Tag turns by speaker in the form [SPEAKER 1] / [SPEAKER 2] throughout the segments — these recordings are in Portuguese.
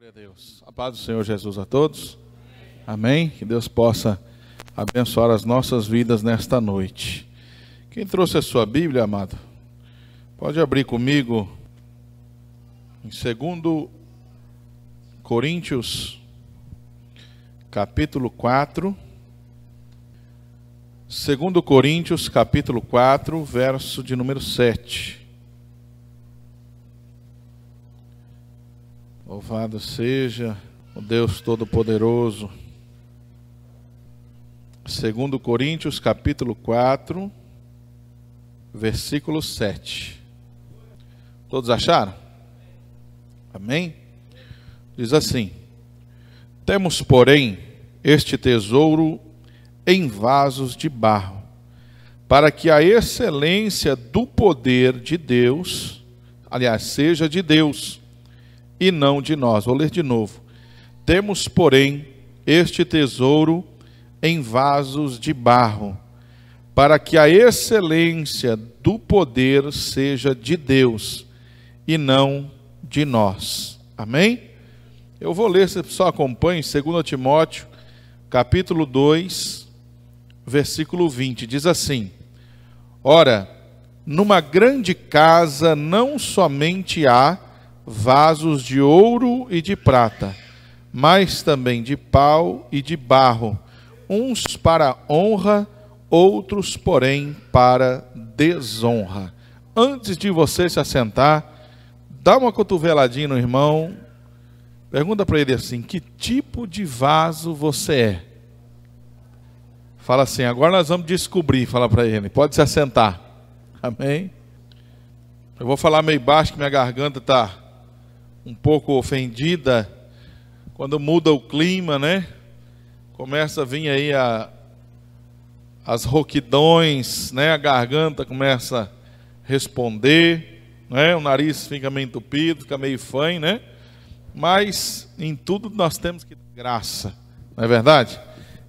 [SPEAKER 1] Glória a Deus. A paz do Senhor Jesus a todos. Amém. Que Deus possa abençoar as nossas vidas nesta noite. Quem trouxe a sua Bíblia, amado, pode abrir comigo em 2 Coríntios, capítulo 4. 2 Coríntios, capítulo 4, verso de número 7. Louvado seja o Deus Todo-Poderoso. 2 Coríntios, capítulo 4, versículo 7. Todos acharam? Amém? Diz assim: temos, porém, este tesouro em vasos de barro, para que a excelência do poder de Deus, aliás, seja de Deus, e não de nós. Vou ler de novo. Temos, porém, este tesouro em vasos de barro, para que a excelência do poder seja de Deus e não de nós. Amém? Eu vou ler, você só acompanhe, 2 Timóteo, capítulo 2, versículo 20. Diz assim: ora, numa grande casa não somente há vasos de ouro e de prata, mas também de pau e de barro, uns para honra, outros, porém, para desonra. Antes de você se assentar, dá uma cotoveladinha no irmão, pergunta para ele assim: que tipo de vaso você é? Fala assim: agora nós vamos descobrir. Fala para ele, pode se assentar. Amém? Eu vou falar meio baixo, que minha garganta está um pouco ofendida. Quando muda o clima, né? Começa a vir aí as rouquidões, né? A garganta começa a responder, né? O nariz fica meio entupido, fica meio fanho, né? Mas em tudo nós temos que dar graça, não é verdade?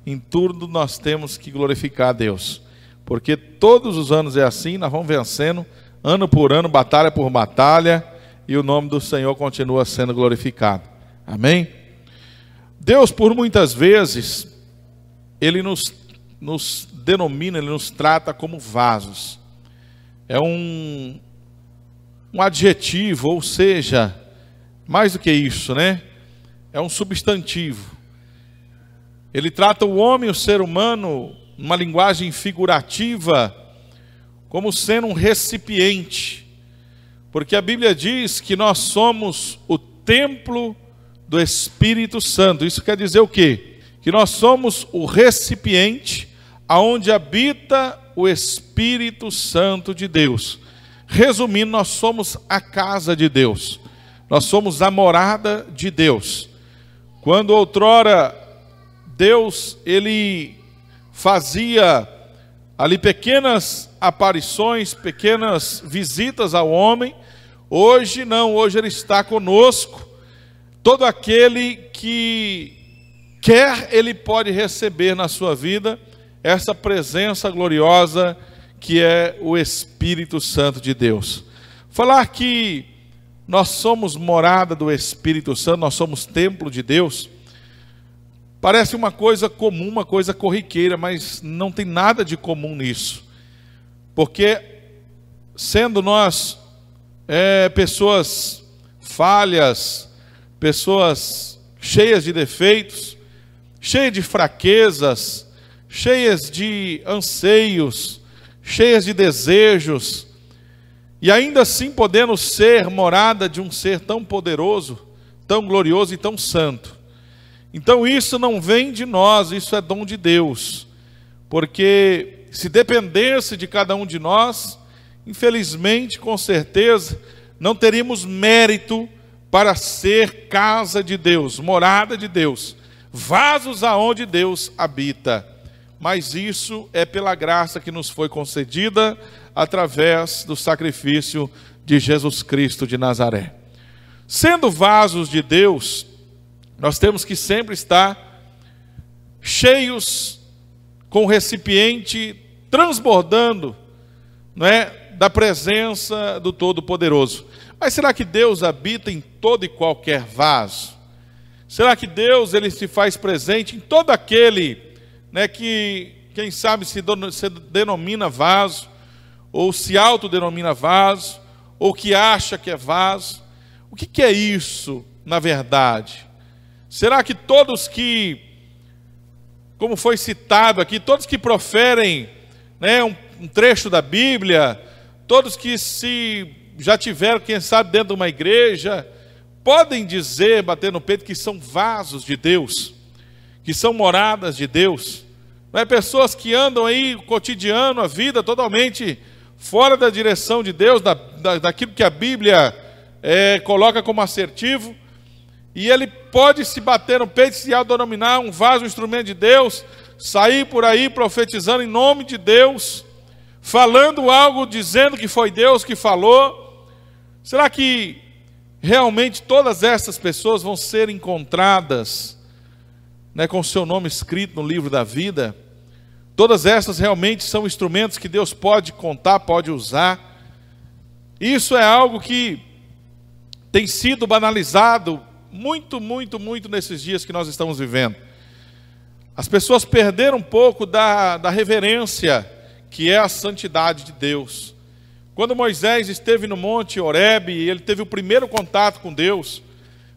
[SPEAKER 1] Em tudo nós temos que glorificar a Deus, porque todos os anos é assim, nós vamos vencendo, ano por ano, batalha por batalha, e o nome do Senhor continua sendo glorificado. Amém? Deus, por muitas vezes, Ele nos denomina, Ele nos trata como vasos. É um adjetivo, ou seja, mais do que isso, né? É um substantivo. Ele trata o homem, o ser humano, numa linguagem figurativa, como sendo um recipiente. Porque a Bíblia diz que nós somos o templo do Espírito Santo. Isso quer dizer o quê? Que nós somos o recipiente aonde habita o Espírito Santo de Deus. Resumindo, nós somos a casa de Deus. Nós somos a morada de Deus. Quando outrora Deus, Ele fazia ali pequenas aparições, pequenas visitas ao homem, hoje não, hoje Ele está conosco. Todo aquele que quer, ele pode receber na sua vida essa presença gloriosa que é o Espírito Santo de Deus. Falar que nós somos morada do Espírito Santo, nós somos templo de Deus, parece uma coisa comum, uma coisa corriqueira, mas não tem nada de comum nisso. Porque sendo nós pessoas falhas, pessoas cheias de defeitos, cheias de fraquezas, cheias de anseios, cheias de desejos, e ainda assim podendo ser morada de um ser tão poderoso, tão glorioso e tão santo. Então isso não vem de nós, isso é dom de Deus. Porque se dependesse de cada um de nós, infelizmente, com certeza, não teríamos mérito para ser casa de Deus, morada de Deus, vasos aonde Deus habita. Mas isso é pela graça que nos foi concedida através do sacrifício de Jesus Cristo de Nazaré. Sendo vasos de Deus, nós temos que sempre estar cheios, com o recipiente transbordando, não é, da presença do Todo-Poderoso. Mas será que Deus habita em todo e qualquer vaso? Será que Deus ele se faz presente em todo aquele, né, que quem sabe se denomina vaso, ou se autodenomina vaso, ou que acha que é vaso? O que é isso na verdade? Será que todos que, como foi citado aqui, todos que proferem, né, um trecho da Bíblia, todos que já tiveram, quem sabe, dentro de uma igreja, podem dizer, bater no peito, que são vasos de Deus, que são moradas de Deus? Não é pessoas que andam aí o cotidiano, a vida totalmente fora da direção de Deus, daquilo que a Bíblia coloca como assertivo, e ele pode se bater no peito, se autodenominar um vaso, um instrumento de Deus, sair por aí profetizando em nome de Deus, falando algo, dizendo que foi Deus que falou. Será que realmente todas essas pessoas vão ser encontradas, né, com o seu nome escrito no livro da vida? Todas essas realmente são instrumentos que Deus pode contar, pode usar? Isso é algo que tem sido banalizado muito nesses dias que nós estamos vivendo. As pessoas perderam um pouco da reverência que é a santidade de Deus. Quando Moisés esteve no monte Horebe, ele teve o primeiro contato com Deus,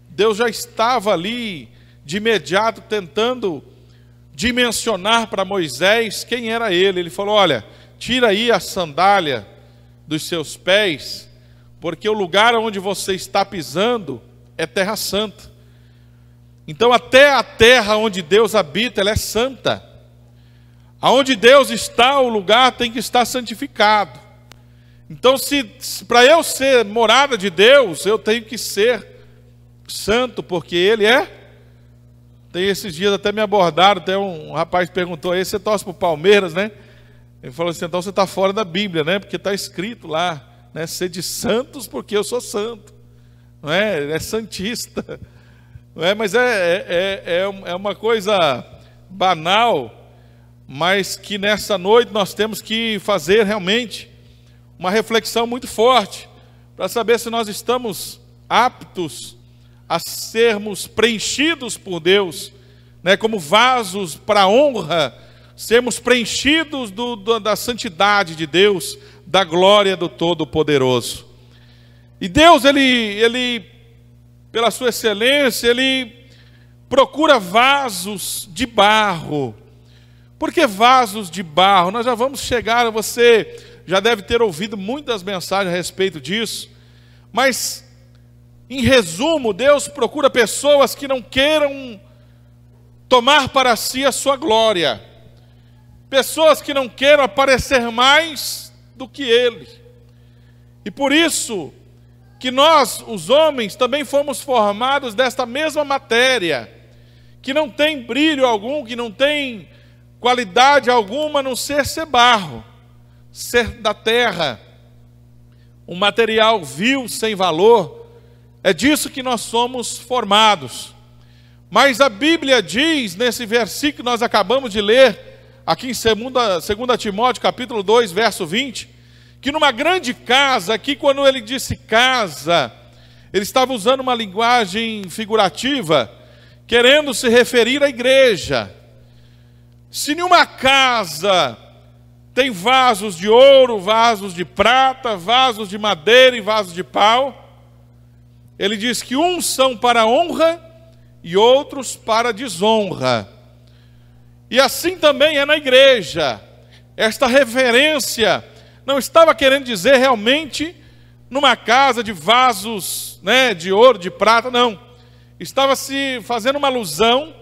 [SPEAKER 1] Deus já estava ali de imediato tentando dimensionar para Moisés quem era ele. Ele falou: olha, tira aí a sandália dos seus pés, porque o lugar onde você está pisando é terra santa. Então até a terra onde Deus habita, ela é santa. Aonde Deus está, o lugar tem que estar santificado. Então, para eu ser morada de Deus, eu tenho que ser santo, porque Ele é. Tem esses dias até me abordaram, até um rapaz perguntou aí: você torce para o Palmeiras, né? Ele falou assim: então você está fora da Bíblia, né? Porque está escrito lá, né? Ser de santos porque eu sou santo, não é? É santista, não é? Mas é uma coisa banal, mas que nessa noite nós temos que fazer realmente uma reflexão muito forte, para saber se nós estamos aptos a sermos preenchidos por Deus, né, como vasos para honra, sermos preenchidos da santidade de Deus, da glória do Todo-Poderoso. E Deus, ele, pela sua excelência, Ele procura vasos de barro. Por que vasos de barro? Nós já vamos chegar, você já deve ter ouvido muitas mensagens a respeito disso, mas, em resumo, Deus procura pessoas que não queiram tomar para si a sua glória, pessoas que não queiram aparecer mais do que Ele. E por isso que nós, os homens, também fomos formados desta mesma matéria, que não tem brilho algum, que não tem qualidade alguma, a não ser barro, ser da terra, um material vil, sem valor. É disso que nós somos formados. Mas a Bíblia diz, nesse versículo que nós acabamos de ler, aqui em 2 Timóteo, capítulo 2, verso 20, que numa grande casa, aqui quando ele disse casa, ele estava usando uma linguagem figurativa, querendo se referir à igreja. Se em uma casa tem vasos de ouro, vasos de prata, vasos de madeira e vasos de pau, ele diz que uns são para honra e outros para desonra. E assim também é na igreja. Esta referência não estava querendo dizer realmente numa casa de vasos, né, de ouro, de prata, não. Estava se fazendo uma alusão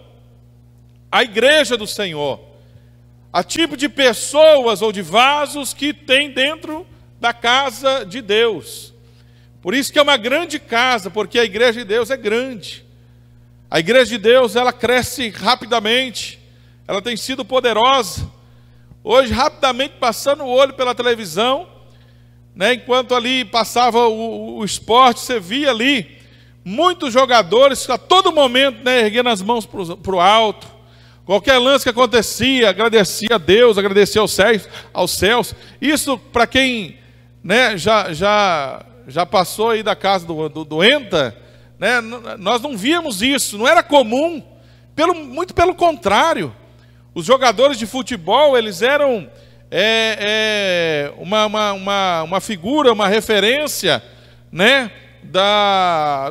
[SPEAKER 1] à igreja do Senhor, a tipo de pessoas ou de vasos que tem dentro da casa de Deus. Por isso que é uma grande casa, porque a igreja de Deus é grande. A igreja de Deus, ela cresce rapidamente, ela tem sido poderosa. Hoje, rapidamente, passando o olho pela televisão, né, enquanto ali passava o esporte, você via ali muitos jogadores a todo momento, né, erguendo as mãos para o alto. Qualquer lance que acontecia, agradecia a Deus, agradecia aos céus. Isso para quem, né, já passou aí da casa do Enta, né? Nós não víamos isso, não era comum, muito pelo contrário. Os jogadores de futebol, eles eram uma figura, uma referência, né?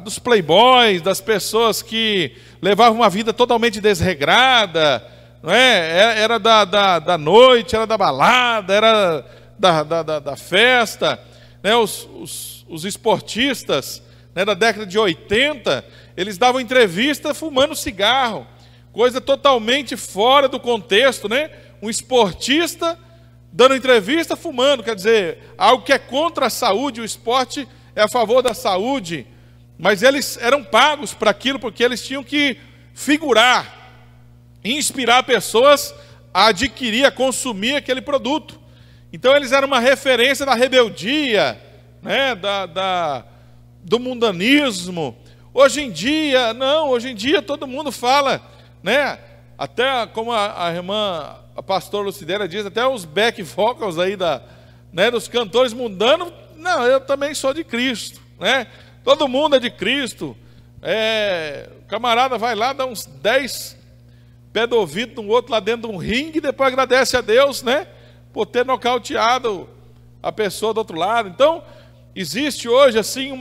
[SPEAKER 1] Dos playboys, das pessoas que levavam uma vida totalmente desregrada, não é? Era da noite, era da balada, era da festa, né? Os esportistas, né, da década de 80, eles davam entrevista fumando cigarro, coisa totalmente fora do contexto, né? Um esportista dando entrevista fumando, quer dizer, algo que é contra a saúde. O esporte é a favor da saúde, mas eles eram pagos para aquilo, porque eles tinham que figurar, inspirar pessoas a adquirir, a consumir aquele produto. Então eles eram uma referência da rebeldia, né, do mundanismo. Hoje em dia, não, hoje em dia todo mundo fala, né, até como a irmã, a pastora Lucideira diz, até os back vocals aí né, dos cantores mundanos, não, eu também sou de Cristo, né? Todo mundo é de Cristo. O camarada vai lá, dá uns 10 pés do ouvido no outro lá dentro de um ringue, e depois agradece a Deus, né, por ter nocauteado a pessoa do outro lado. Então, existe hoje assim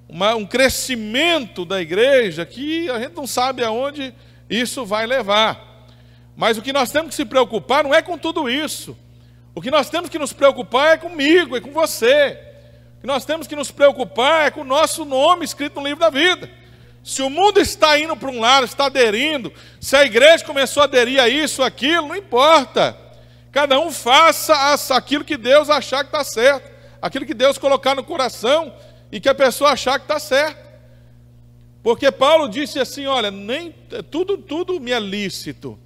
[SPEAKER 1] um crescimento da igreja que a gente não sabe aonde isso vai levar. Mas o que nós temos que se preocupar não é com tudo isso. O que nós temos que nos preocupar é comigo, é com você. O que nós temos que nos preocupar é com o nosso nome escrito no livro da vida. Se o mundo está indo para um lado, está aderindo, se a igreja começou a aderir a isso, aquilo, não importa. Cada um faça aquilo que Deus achar que está certo, aquilo que Deus colocar no coração e que a pessoa achar que está certo. Porque Paulo disse assim, olha, nem tudo me é lícito,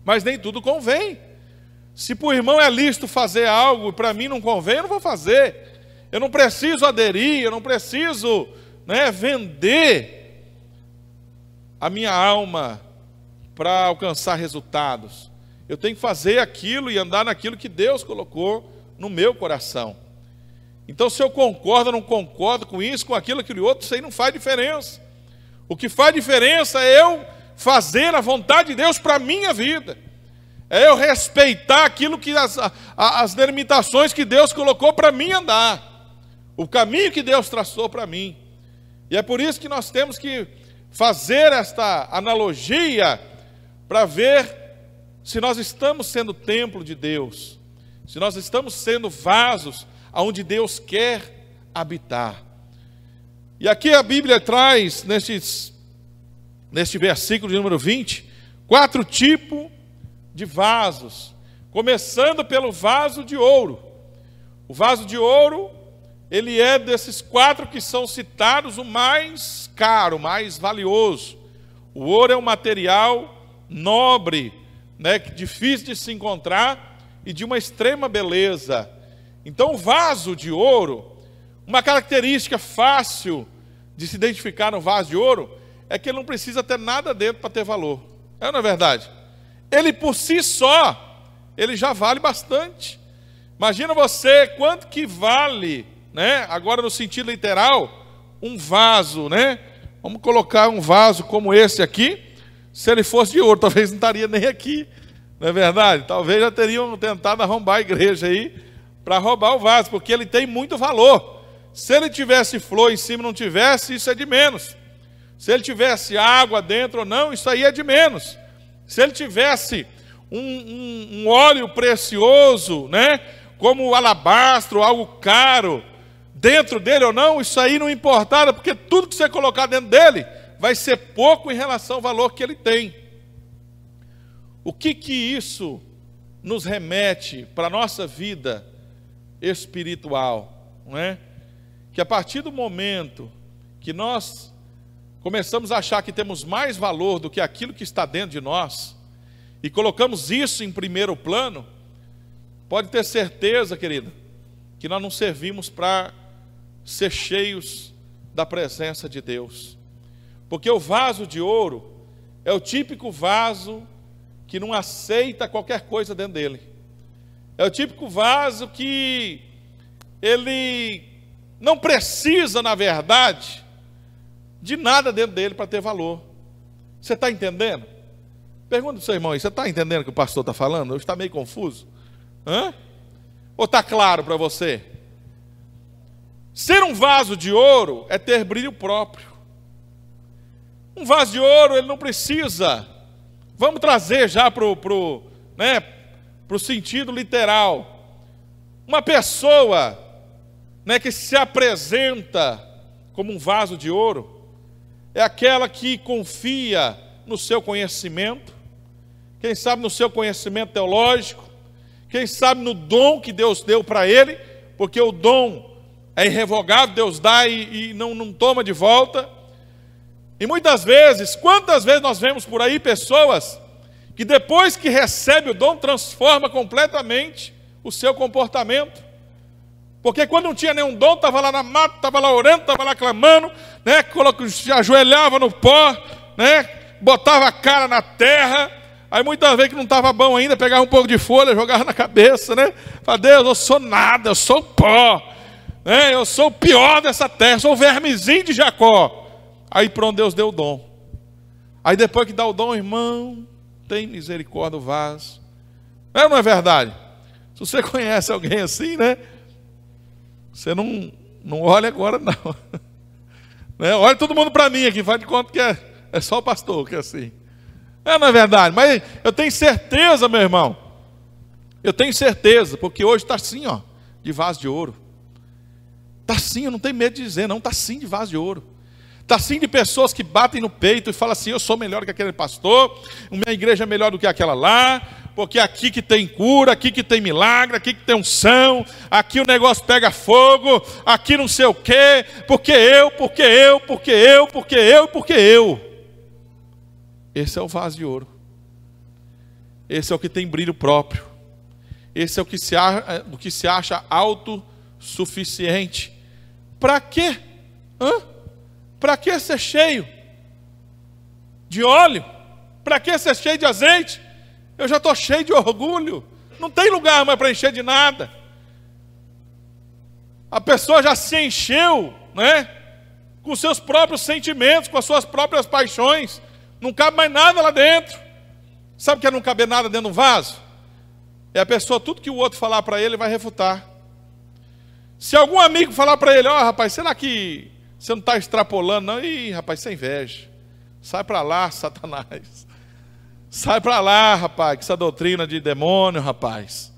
[SPEAKER 1] mas nem tudo convém. Se para o irmão é lícito fazer algo e para mim não convém, eu não vou fazer. Eu não preciso aderir, eu não preciso, né, vender a minha alma para alcançar resultados. Eu tenho que fazer aquilo e andar naquilo que Deus colocou no meu coração. Então, se eu concordo ou não concordo com isso, com aquilo outro, isso aí não faz diferença. O que faz diferença é eu fazer a vontade de Deus para a minha vida. É eu respeitar aquilo que as delimitações que Deus colocou para mim andar. O caminho que Deus traçou para mim. E é por isso que nós temos que fazer esta analogia para ver se nós estamos sendo templo de Deus, se nós estamos sendo vasos aonde Deus quer habitar. E aqui a Bíblia traz, neste versículo de número 20, 4 tipos de vasos, começando pelo vaso de ouro. O vaso de ouro, ele é desses 4 que são citados o mais caro, o mais valioso. O ouro é um material nobre, né, difícil de se encontrar e de uma extrema beleza. Então o vaso de ouro, uma característica fácil de se identificar no vaso de ouro, é que ele não precisa ter nada dentro para ter valor. É ou não é verdade? Ele por si só, ele já vale bastante. Imagina você quanto que vale, né, agora no sentido literal, um vaso, né? Vamos colocar um vaso como esse aqui. Se ele fosse de ouro, talvez não estaria nem aqui, não é verdade? Talvez já teriam tentado arrombar a igreja aí para roubar o vaso, porque ele tem muito valor. Se ele tivesse flor em cima e não tivesse, isso é de menos. Se ele tivesse água dentro ou não, isso aí é de menos. Se ele tivesse um óleo precioso, né, como o alabastro, algo caro, dentro dele ou não, isso aí não importava, porque tudo que você colocar dentro dele vai ser pouco em relação ao valor que ele tem. O que isso nos remete para a nossa vida espiritual, não é? Que a partir do momento que nós começamos a achar que temos mais valor do que aquilo que está dentro de nós, e colocamos isso em primeiro plano, pode ter certeza, querido, que nós não servimos para ser cheios da presença de Deus. Porque o vaso de ouro é o típico vaso que não aceita qualquer coisa dentro dele. É o típico vaso que ele não precisa, na verdade, de nada dentro dele para ter valor. Você está entendendo? Pergunta para o seu irmão aí, você está entendendo o que o pastor está falando? Hoje está meio confuso? Hã? Ou está claro para você? Ser um vaso de ouro é ter brilho próprio. Um vaso de ouro, ele não precisa. Vamos trazer já para o sentido literal. Uma pessoa, né, que se apresenta como um vaso de ouro, é aquela que confia no seu conhecimento, quem sabe no seu conhecimento teológico, quem sabe no dom que Deus deu para ele, porque o dom é irrevogável, Deus dá e não toma de volta. E muitas vezes, quantas vezes nós vemos por aí pessoas que depois que recebe o dom, transforma completamente o seu comportamento. Porque quando não tinha nenhum dom, estava lá na mata, estava lá orando, estava lá clamando, né? Se ajoelhava no pó, né? Botava a cara na terra. Aí muitas vezes que não estava bom ainda, pegava um pouco de folha, jogava na cabeça, né? Falava, Deus, eu sou nada, eu sou pó, né? Eu sou o pior dessa terra, sou o vermezinho de Jacó. Aí pronto, Deus deu o dom. Aí depois que dá o dom, irmão, tem misericórdia do vaso. É ou não é verdade? Se você conhece alguém assim, né? Você não olha agora, não. Né? Olha todo mundo para mim aqui, faz de conta que é só o pastor que é assim. É, não é verdade? Mas eu tenho certeza, meu irmão. Eu tenho certeza, porque hoje está assim, ó, de vaso de ouro. Está assim, eu não tenho medo de dizer, não. Está assim de vaso de ouro. Está assim de pessoas que batem no peito e falam assim, eu sou melhor que aquele pastor, minha igreja é melhor do que aquela lá, porque aqui que tem cura, aqui que tem milagre, aqui que tem unção, aqui o negócio pega fogo, aqui não sei o quê, porque eu. Esse é o vaso de ouro. Esse é o que tem brilho próprio. Esse é o que se acha autossuficiente. Para quê? Para que ser cheio de óleo? Para que ser cheio de azeite? Eu já estou cheio de orgulho. Não tem lugar mais para encher de nada. A pessoa já se encheu, né? Com seus próprios sentimentos, com as suas próprias paixões. Não cabe mais nada lá dentro. Sabe o que é não caber nada dentro do vaso? É a pessoa, tudo que o outro falar para ele, vai refutar. Se algum amigo falar para ele, rapaz, será que você não está extrapolando? Não, ih, rapaz, isso é inveja. Sai para lá, Satanás. Sai para lá, rapaz, que essa doutrina de demônio, rapaz.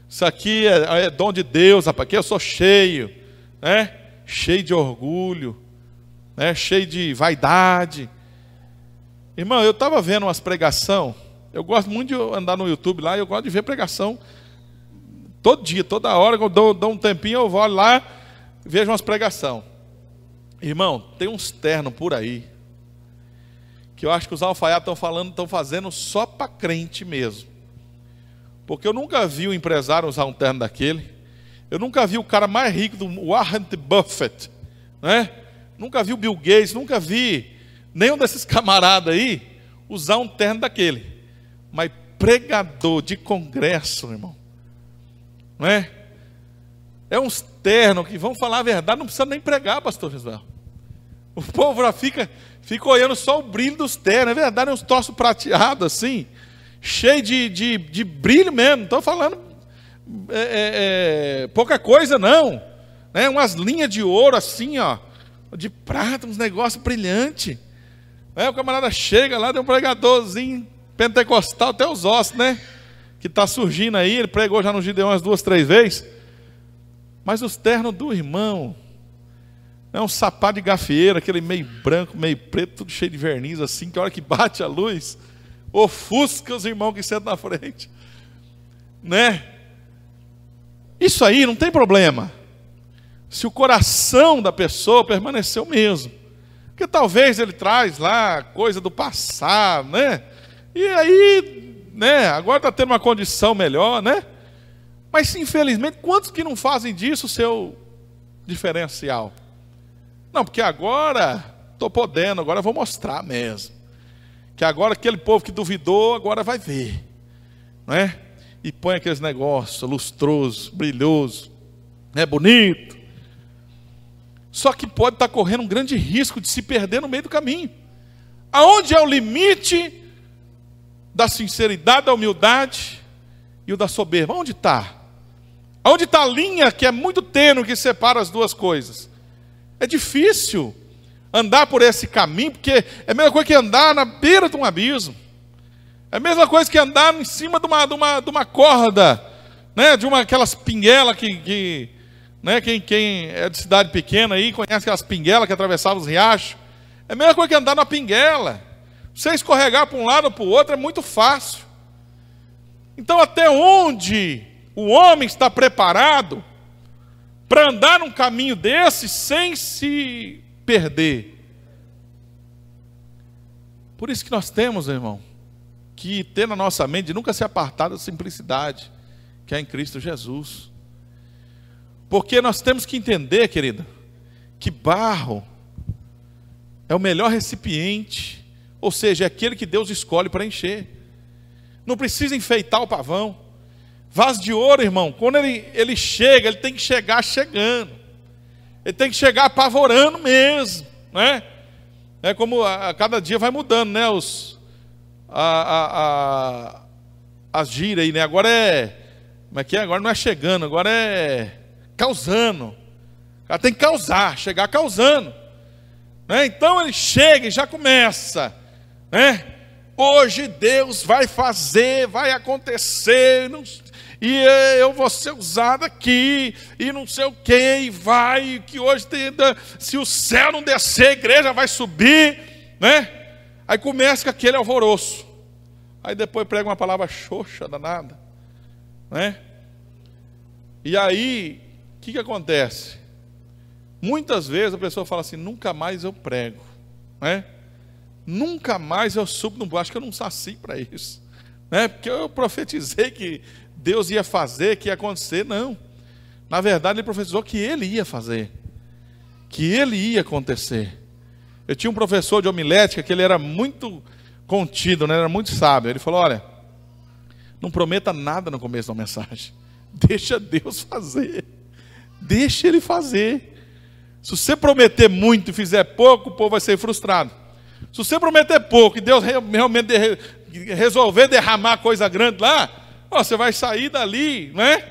[SPEAKER 1] Isso aqui é dom de Deus, rapaz. Aqui eu sou cheio, né? Cheio de orgulho, né? Cheio de vaidade. Irmão, eu estava vendo umas pregação. Eu gosto muito de andar no YouTube lá. Eu gosto de ver pregação todo dia, toda hora. Quando eu dou um tempinho, eu vou lá e vejo umas pregação. Irmão, tem uns ternos por aí que eu acho que os alfaiates estão fazendo só para crente mesmo. Porque eu nunca vi o empresário usar um terno daquele. Eu nunca vi o cara mais rico do Warren Buffett, né? Nunca vi o Bill Gates, nunca vi nenhum desses camaradas aí usar um terno daquele. Mas pregador de congresso, irmão, não é? É uns ternos que, vamos falar a verdade, não precisa nem pregar, pastor Gisel. O povo já fica olhando só o brilho dos ternos. É verdade, é uns troços prateados assim, cheio de brilho mesmo. Não estou falando pouca coisa não, né? Umas linhas de ouro assim, ó, de prata, uns negócios brilhantes. O camarada chega lá, tem um pregadorzinho pentecostal, até os ossos, né? Que está surgindo aí. Ele pregou já no Gideão umas 2, 3 vezes. Mas os ternos do irmão é um sapato de gafieira, aquele meio branco, meio preto, tudo cheio de verniz assim, que a hora que bate a luz, ofusca os irmãos que sentam na frente, né? Isso aí não tem problema, se o coração da pessoa permanecer o mesmo. Porque talvez ele traz lá coisa do passado, né? E aí, né, agora está tendo uma condição melhor, né? Mas infelizmente, quantos que não fazem disso o seu diferencial? Não, porque agora estou podendo, agora eu vou mostrar mesmo. Que agora aquele povo que duvidou, agora vai ver, não é? E põe aqueles negócios lustroso, brilhoso, bonito. só que pode estar correndo um grande risco de se perder no meio do caminho. Aonde é o limite da sinceridade, da humildade e o da soberba? Onde está? Onde está a linha que é muito tênue que separa as duas coisas? É difícil andar por esse caminho, porque é a mesma coisa que andar na beira de um abismo. É a mesma coisa que andar em cima de uma corda, né? De aquelas pinguelas né? Quem é de cidade pequena aí conhece aquelas pinguelas que atravessavam os riachos. É a mesma coisa que andar na pinguela. Você escorregar para um lado ou para o outro é muito fácil. Então, até onde o homem está preparado para andar num caminho desse sem se perder? Por isso que nós temos, irmão, que ter na nossa mente nunca se apartar da simplicidade que é em Cristo Jesus. Porque nós temos que entender, querida, que barro é o melhor recipiente, ou seja, é aquele que Deus escolhe para encher. Não precisa enfeitar o pavão. Vaso de ouro, irmão, quando ele chega, ele tem que chegar chegando. Ele tem que chegar apavorando mesmo, né? É como a cada dia vai mudando, né? As gírias aí, né? Agora como é que é? Agora não é chegando, agora é causando. O cara tem que causar, chegar causando, né? Então ele chega e já começa, né? Hoje Deus vai fazer, vai acontecer, e eu vou ser usado aqui, e não sei o que, e vai, que hoje se o céu não descer, a igreja vai subir, né? Aí começa com aquele alvoroço, aí depois prega uma palavra xoxa, danada, né? E aí, o que acontece? Muitas vezes a pessoa fala assim, nunca mais eu prego, né? Nunca mais eu subo no acho que eu não nasci para isso, né? Porque eu profetizei que Deus ia fazer, que ia acontecer. Não, na verdade ele profetizou que ele ia fazer, que ele ia acontecer. Eu tinha um professor de homilética que ele era muito contido, né? Era muito sábio. Ele falou, olha, não prometa nada no começo da mensagem, deixa Deus fazer, deixa ele fazer. Se você prometer muito e fizer pouco, o povo vai ser frustrado. Se você prometer pouco e Deus realmente resolver derramar coisa grande lá, você vai sair dali, né?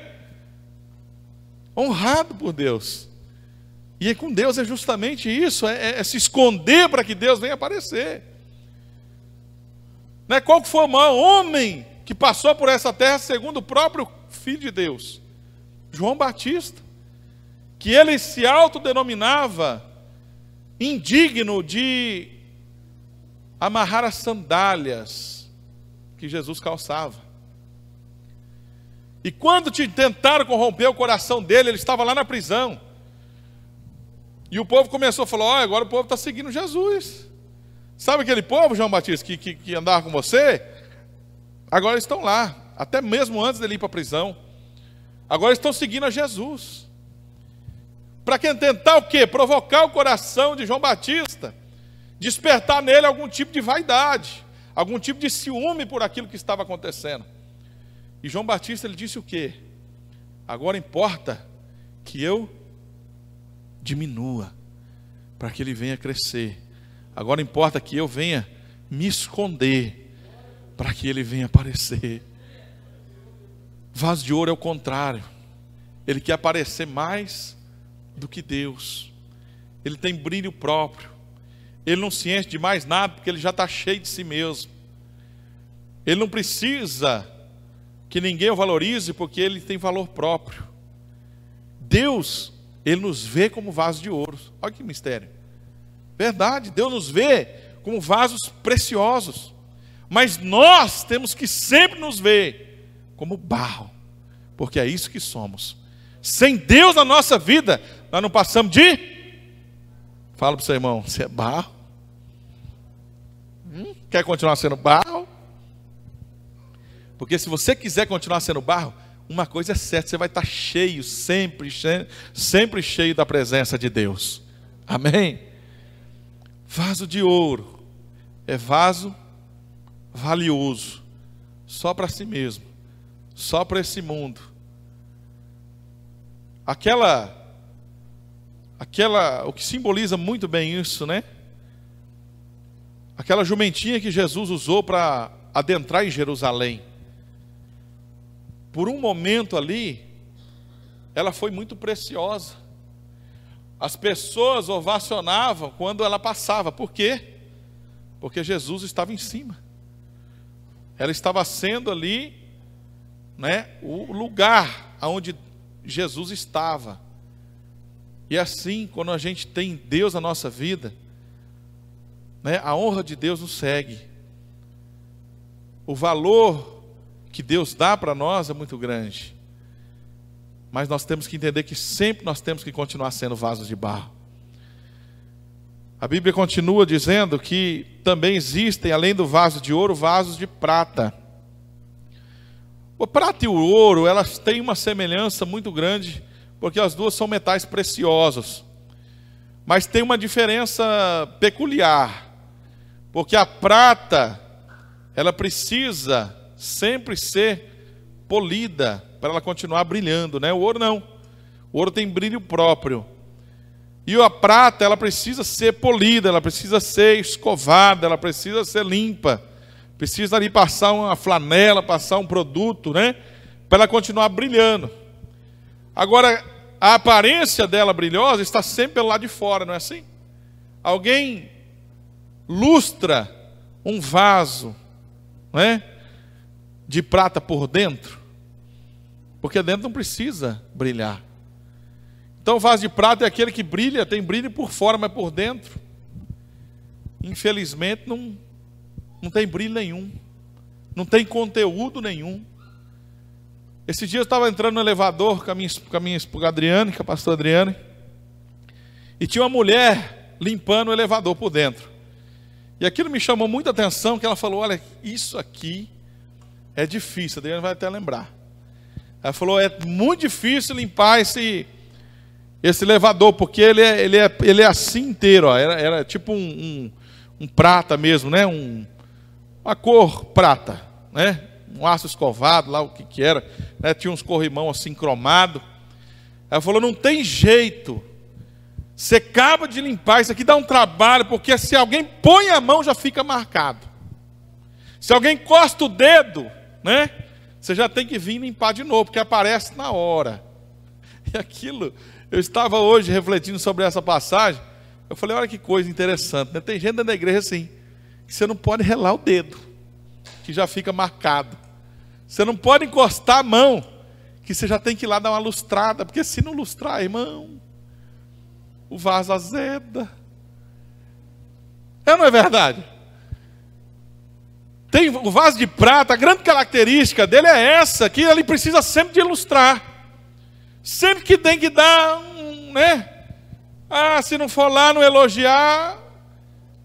[SPEAKER 1] Honrado por Deus. E com Deus é justamente isso, é se esconder para que Deus venha aparecer. Né? Qual foi o maior homem que passou por essa terra segundo o próprio Filho de Deus? João Batista. Que ele se autodenominava indigno de amarrar as sandálias que Jesus calçava. E quando tentaram corromper o coração dele, ele estava lá na prisão. E o povo começou a falar, olha, agora o povo está seguindo Jesus. Sabe aquele povo, João Batista, que andava com você? Agora eles estão lá, até mesmo antes dele ir para a prisão. Agora eles estão seguindo a Jesus. Para quem tentar o quê? Provocar o coração de João Batista, despertar nele algum tipo de vaidade, algum tipo de ciúme por aquilo que estava acontecendo. E João Batista, ele disse o quê? Agora importa que eu diminua, para que ele venha crescer. Agora importa que eu venha me esconder, para que ele venha aparecer. Vaso de ouro é o contrário. Ele quer aparecer mais do que Deus. Ele tem brilho próprio. Ele não se enche de mais nada, porque ele já está cheio de si mesmo. Ele não precisa que ninguém o valorize, porque ele tem valor próprio. Deus, ele nos vê como vasos de ouro. Olha que mistério. Verdade, Deus nos vê como vasos preciosos. Mas nós temos que sempre nos ver como barro, porque é isso que somos. Sem Deus na nossa vida, nós não passamos de... Fala para o seu irmão, você é barro? Quer continuar sendo barro? Porque se você quiser continuar sendo barro, uma coisa é certa, você vai estar cheio, sempre cheio da presença de Deus. Amém? Vaso de ouro é vaso valioso, só para si mesmo, só para esse mundo. o que simboliza muito bem isso, né? Aquela jumentinha que Jesus usou para adentrar em Jerusalém. Por um momento ali, ela foi muito preciosa. As pessoas ovacionavam quando ela passava. Por quê? Porque Jesus estava em cima. Ela estava sendo ali, né, o lugar onde Jesus estava. E assim, quando a gente tem Deus na nossa vida, né, a honra de Deus nos segue. O valor que Deus dá para nós é muito grande. Mas nós temos que entender que sempre nós temos que continuar sendo vasos de barro. A Bíblia continua dizendo que também existem, além do vaso de ouro, vasos de prata. O prata e o ouro, elas têm uma semelhança muito grande, porque as duas são metais preciosos. Mas tem uma diferença peculiar, porque a prata, ela precisa sempre ser polida para ela continuar brilhando, né? O ouro não. O ouro tem brilho próprio. E a prata, ela precisa ser polida, ela precisa ser escovada, ela precisa ser limpa. Precisa ali passar uma flanela, passar um produto, né? Para ela continuar brilhando. Agora, a aparência dela brilhosa está sempre pelo lado de fora, não é assim? Alguém lustra um vaso, né, de prata por dentro, porque dentro não precisa brilhar. Então o vaso de prata é aquele que brilha, tem brilho por fora, mas por dentro, infelizmente, não tem brilho nenhum, não tem conteúdo nenhum. Esse dia eu estava entrando no elevador com a minha esposa Adriane, com a pastora Adriane, e tinha uma mulher limpando o elevador por dentro. E aquilo me chamou muita atenção, que ela falou: olha, isso aqui é difícil, a Adriane vai até lembrar. Ela falou: é muito difícil limpar esse elevador, porque ele é assim inteiro, ó. Era tipo um prata mesmo, né? Uma cor prata, né? Um aço escovado, lá o que era, né? Tinha uns corrimão assim cromado. Ela falou: não tem jeito, você acaba de limpar, isso aqui dá um trabalho, porque se alguém põe a mão já fica marcado. Se alguém encosta o dedo, né, você já tem que vir limpar de novo, porque aparece na hora. E aquilo, eu estava hoje refletindo sobre essa passagem, eu falei: olha que coisa interessante, né? Tem gente dentro da igreja assim, que você não pode relar o dedo, que já fica marcado. Você não pode encostar a mão, que você já tem que ir lá dar uma lustrada, porque se não lustrar, irmão, o vaso azeda. É ou não é verdade? Tem o vaso de prata, a grande característica dele é essa, que ele precisa sempre de ilustrar. Sempre que tem que dar né? Se não for lá, não elogiar,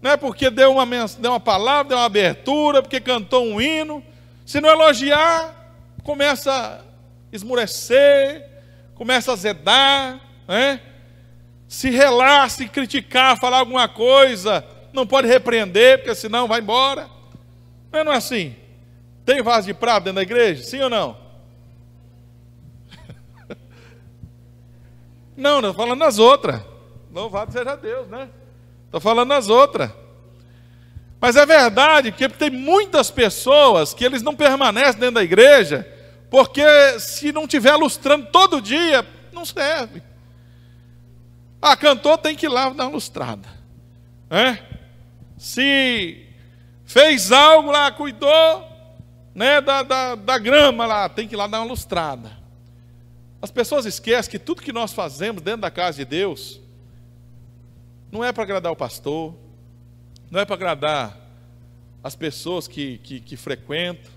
[SPEAKER 1] né? Porque deu uma palavra, deu uma abertura, porque cantou um hino. Se não elogiar, começa a esmurecer, começa a azedar, né? Se relar, se criticar, falar alguma coisa, não pode repreender, porque senão vai embora. Não é assim? Tem vaso de prata dentro da igreja? Sim ou não? Não estou falando nas outras. Louvado seja Deus, né? Estou falando nas outras. Mas é verdade que tem muitas pessoas que eles não permanecem dentro da igreja, porque se não estiver lustrando todo dia, não serve. Cantou, tem que ir lá dar uma lustrada, né? Se fez algo lá, cuidou, né, da grama lá, tem que ir lá dar uma lustrada. As pessoas esquecem que tudo que nós fazemos dentro da casa de Deus não é para agradar o pastor, não é para agradar as pessoas que frequentam.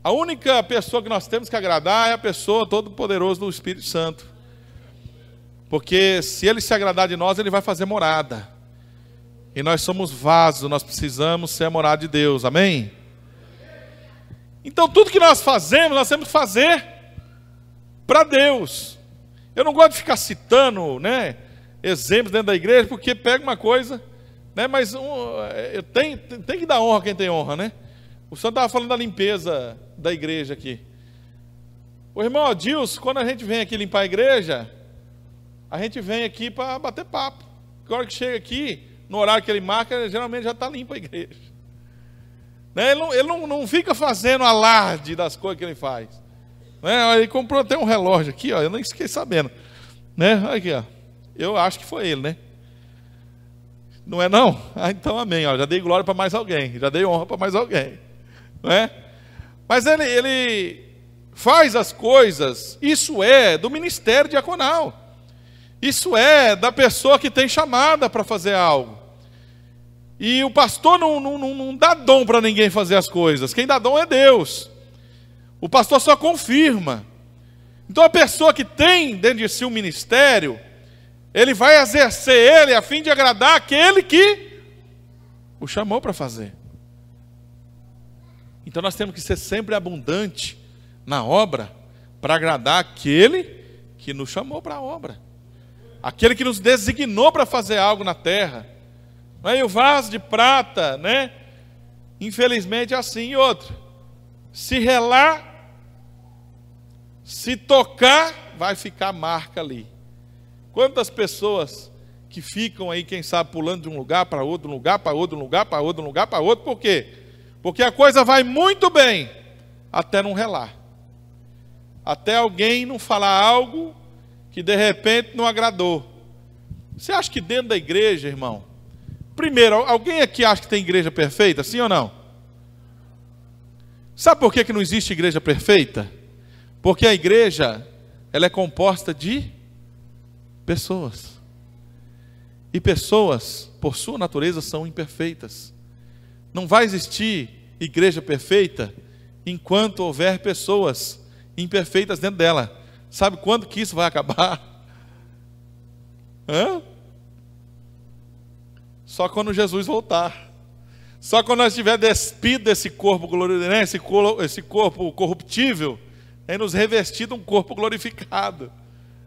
[SPEAKER 1] A única pessoa que nós temos que agradar é a pessoa todo-poderosa do Espírito Santo. Porque se ele se agradar de nós, ele vai fazer morada. E nós somos vasos, nós precisamos ser a morada de Deus, amém? Então tudo que nós fazemos, nós temos que fazer para Deus. Eu não gosto de ficar citando, né, exemplos dentro da igreja, porque pega uma coisa, né, mas tem que dar honra a quem tem honra, né? O senhor estava falando da limpeza da igreja aqui. O irmão Adilson, quando a gente vem aqui limpar a igreja, a gente vem aqui para bater papo. Agora que chega aqui, no horário que ele marca, geralmente já está limpa a igreja. Né? Ele não fica fazendo alarde das coisas que ele faz. Né? Ele comprou até um relógio aqui, ó, eu nem fiquei sabendo. Né? Aqui, ó. Eu acho que foi ele, né? Não é não? Ah, então amém. Ó, já dei glória para mais alguém, já dei honra para mais alguém. Né? Mas ele faz as coisas, isso é do ministério diaconal. Isso é da pessoa que tem chamada para fazer algo. E o pastor não dá dom para ninguém fazer as coisas. Quem dá dom é Deus. O pastor só confirma. Então a pessoa que tem dentro de si um ministério, ele vai exercer ele a fim de agradar aquele que o chamou para fazer. Então nós temos que ser sempre abundante na obra para agradar aquele que nos chamou para a obra. Aquele que nos designou para fazer algo na terra. E o vaso de prata, né? Infelizmente é assim. E outro, se relar, se tocar, vai ficar marca ali. Quantas pessoas que ficam aí, quem sabe, pulando de um lugar para outro, lugar para outro, lugar para outro, lugar para outro, por quê? Porque a coisa vai muito bem, até não relar. Até alguém não falar algo que de repente não agradou. Você acha que dentro da igreja, irmão, primeiro, alguém aqui acha que tem igreja perfeita, sim ou não? Sabe por que não existe igreja perfeita? Porque a igreja, ela é composta de pessoas. E pessoas, por sua natureza, são imperfeitas. Não vai existir igreja perfeita enquanto houver pessoas imperfeitas dentro dela. Sabe quando que isso vai acabar? Só quando Jesus voltar. Só quando nós estiver despido desse corpo glorioso, né? esse corpo corruptível, e nos revestido um corpo glorificado.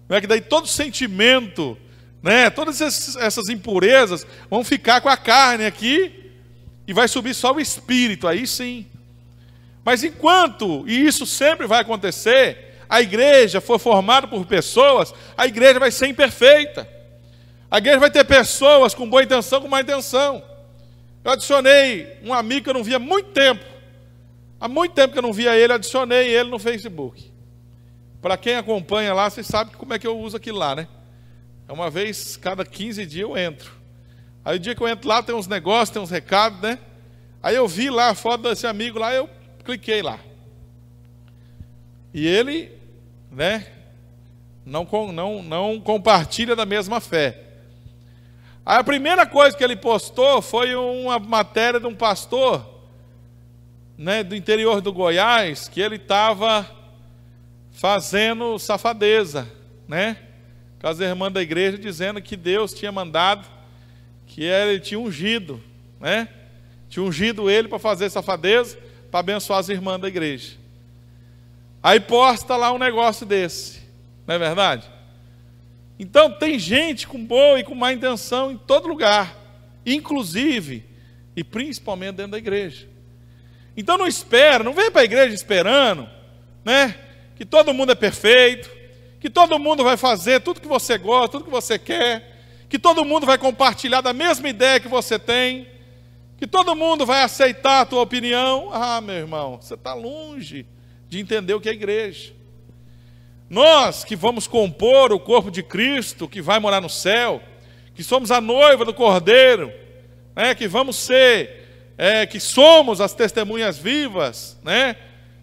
[SPEAKER 1] Não é que daí todo sentimento, né? Todas essas impurezas vão ficar com a carne aqui e vai subir só o espírito, aí sim. Mas enquanto, e isso sempre vai acontecer, a igreja for formada por pessoas, a igreja vai ser imperfeita. A igreja vai ter pessoas com boa intenção, com má intenção. Eu adicionei um amigo que eu não via há muito tempo. Há muito tempo que eu não via ele, adicionei ele no Facebook. Para quem acompanha lá, vocês sabem como é que eu uso aquilo lá, né? É uma vez, cada 15 dias eu entro. Aí o dia que eu entro lá, tem uns negócios, tem uns recados, né? Aí eu vi lá a foto desse amigo lá, eu cliquei lá. E ele, né, não compartilha da mesma fé. Aí a primeira coisa que ele postou foi uma matéria de um pastor, né, do interior do Goiás, que ele estava fazendo safadeza, né, com as irmãs da igreja, dizendo que Deus tinha mandado, que ele tinha ungido, né, tinha ungido ele para fazer safadeza, para abençoar as irmãs da igreja. Aí posta lá um negócio desse, não é verdade? Então tem gente com boa e com má intenção em todo lugar, inclusive e principalmente dentro da igreja. Então não espera, não vem para a igreja esperando, né, que todo mundo é perfeito, que todo mundo vai fazer tudo que você gosta, tudo que você quer, que todo mundo vai compartilhar da mesma ideia que você tem, que todo mundo vai aceitar a tua opinião. Ah, meu irmão, você está longe de entender o que é igreja. Nós que vamos compor o corpo de Cristo, que vai morar no céu, que somos a noiva do Cordeiro, né, que vamos ser, que somos as testemunhas vivas, né,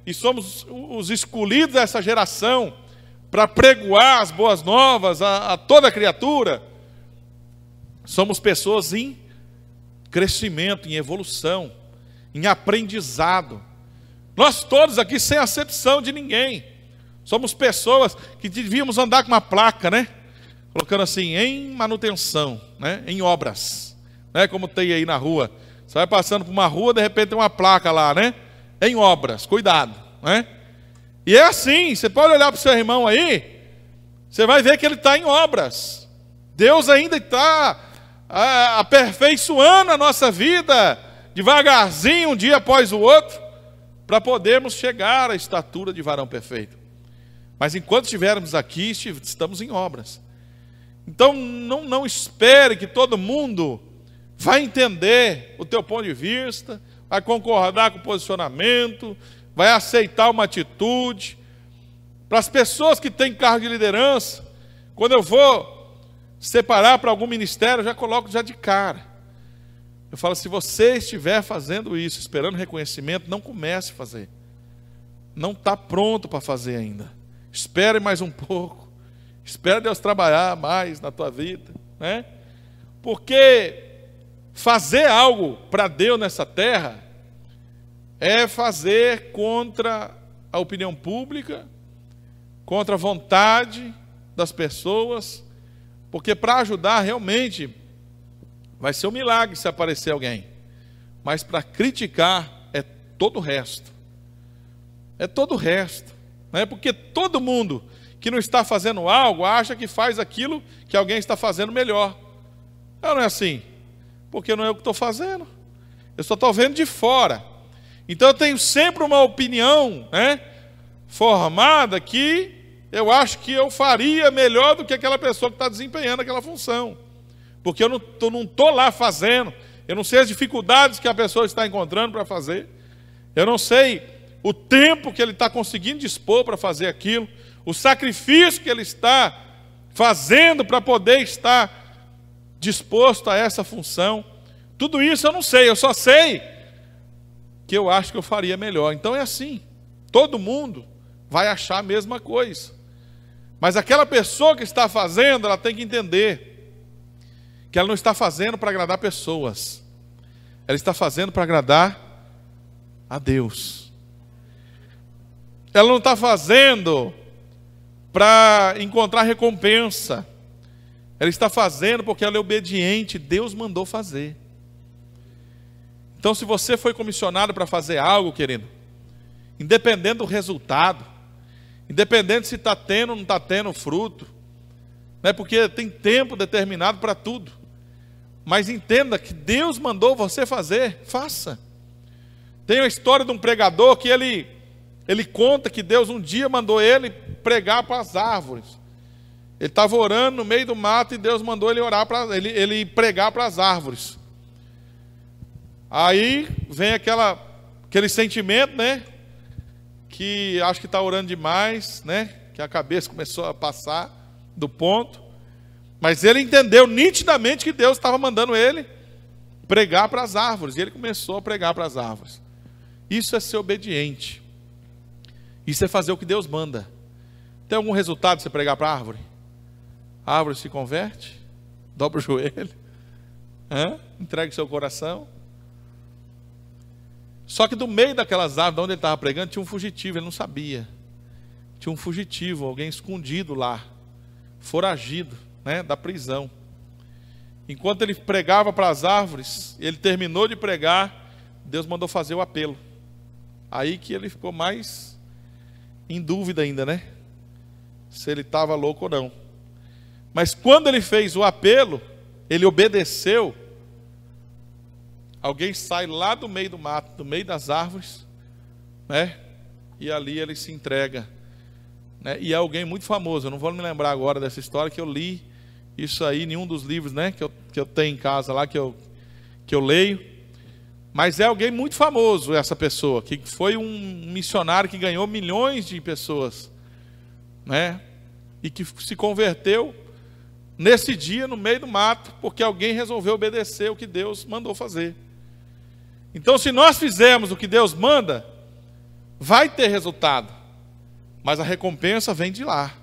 [SPEAKER 1] e somos os escolhidos dessa geração para pregoar as boas novas a toda criatura. Somos pessoas em crescimento, em evolução, em aprendizado. Nós todos aqui, sem acepção de ninguém, somos pessoas que devíamos andar com uma placa, né? Colocando assim, em manutenção, né? Em obras, né? Como tem aí na rua. Você vai passando por uma rua, de repente tem uma placa lá, né? Em obras, cuidado, né? E é assim, você pode olhar para o seu irmão aí, você vai ver que ele está em obras. Deus ainda está aperfeiçoando a nossa vida, devagarzinho, um dia após o outro, para podermos chegar à estatura de varão perfeito. Mas enquanto estivermos aqui, estamos em obras. Então não espere que todo mundo vai entender o teu ponto de vista, vai concordar com o posicionamento, vai aceitar uma atitude. Para as pessoas que têm cargo de liderança, quando eu vou separar para algum ministério, eu já coloco já de cara. Eu falo, se você estiver fazendo isso, esperando reconhecimento, não comece a fazer. Não está pronto para fazer ainda. Espere mais um pouco. Espere Deus trabalhar mais na tua vida, né? Porque fazer algo para Deus nessa terra é fazer contra a opinião pública, contra a vontade das pessoas, porque para ajudar realmente vai ser um milagre se aparecer alguém, mas para criticar é todo o resto. É todo o resto, né? Porque todo mundo que não está fazendo algo acha que faz aquilo que alguém está fazendo melhor. Não é assim, porque não é o que estou fazendo, eu só estou vendo de fora. Então eu tenho sempre uma opinião, né, formada que eu acho que eu faria melhor do que aquela pessoa que está desempenhando aquela função, porque eu não estou lá fazendo, eu não sei as dificuldades que a pessoa está encontrando para fazer, eu não sei o tempo que ele está conseguindo dispor para fazer aquilo, o sacrifício que ele está fazendo para poder estar disposto a essa função. Tudo isso eu não sei, eu só sei que eu acho que eu faria melhor. Então é assim, todo mundo vai achar a mesma coisa, mas aquela pessoa que está fazendo, ela tem que entender que ela não está fazendo para agradar pessoas, ela está fazendo para agradar a Deus. Ela não está fazendo para encontrar recompensa, ela está fazendo porque ela é obediente, Deus mandou fazer. Então, se você foi comissionado para fazer algo, querido, independente do resultado, independente se está tendo ou não está tendo fruto, né, porque tem tempo determinado para tudo, mas entenda que Deus mandou você fazer, faça. Tem a história de um pregador que ele conta que Deus um dia mandou ele pregar para as árvores. Ele estava orando no meio do mato e Deus mandou ele orar ele pregar para as árvores. Aí vem aquele sentimento, né? Que acho que está orando demais, né? Que a cabeça começou a passar do ponto. Mas ele entendeu nitidamente que Deus estava mandando ele pregar para as árvores. E ele começou a pregar para as árvores. Isso é ser obediente. Isso é fazer o que Deus manda. Tem algum resultado de você pregar para a árvore? A árvore se converte, dobra o joelho, entrega o seu coração. Só que do meio daquelas árvores, de onde ele estava pregando, tinha um fugitivo, ele não sabia. Tinha um fugitivo, alguém escondido lá, foragido, né, da prisão. Enquanto ele pregava para as árvores, ele terminou de pregar, Deus mandou fazer o apelo. Aí que ele ficou mais em dúvida ainda, né? Se ele estava louco ou não. Mas quando ele fez o apelo, ele obedeceu. Alguém sai lá do meio do mato, do meio das árvores, né? E ali ele se entrega, né? E é alguém muito famoso. Eu não vou me lembrar agora dessa história, que eu li isso aí em um dos livros, né? Que eu tenho em casa lá, que eu leio. Mas é alguém muito famoso, essa pessoa, que foi um missionário que ganhou milhões de pessoas, né? E que se converteu nesse dia, no meio do mato, porque alguém resolveu obedecer o que Deus mandou fazer. Então, se nós fizermos o que Deus manda, vai ter resultado, mas a recompensa vem de lá.